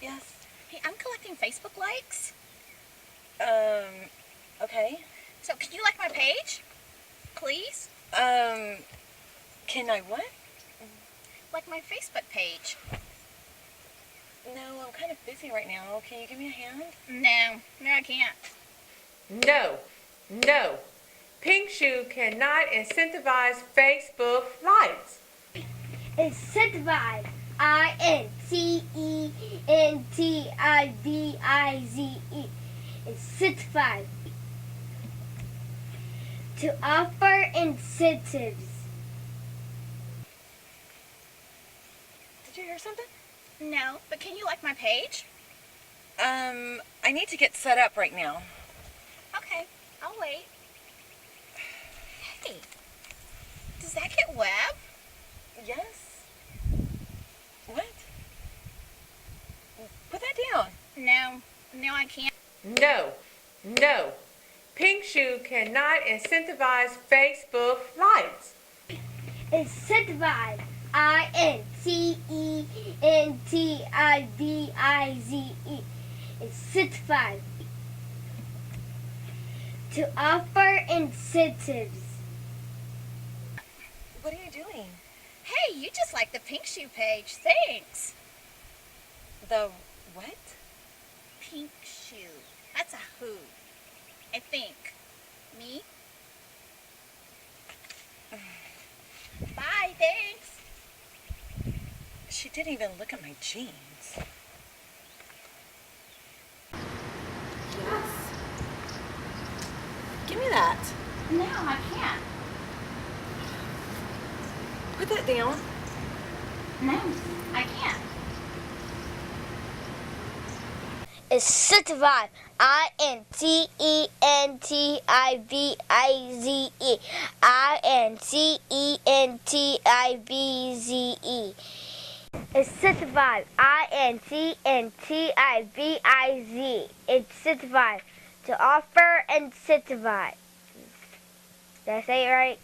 Yes. Hey, I'm collecting Facebook likes. Okay. So can you like my page? Please? Can I what? Like my Facebook page. No, I'm kind of busy right now. Can you give me a hand? No, I can't. No, no. Pink Shoe cannot incentivize Facebook likes. Incentivize. Incentivize. Incentivize. To offer incentives. Did you hear something? No, but can you like my page? I need to get set up right now. Okay, I'll wait. Hey, does that get web? Yes. What? Put that down. No, I can't. No, no. Pink Shoe cannot incentivize Facebook likes. Incentivize. Incentivize. Incentivize. To offer incentives. What are you doing? Hey, you just like the Pink Shoe page. Thanks. The what? Pink Shoe. That's a who. I think. Me? Bye, thanks. She didn't even look at my jeans. Yes. Give me that. No, I can't. Put that down. No, I can't. Incentivize. Incentivize. Incentivize. Incentivize. To offer incentivize. Did I say it right?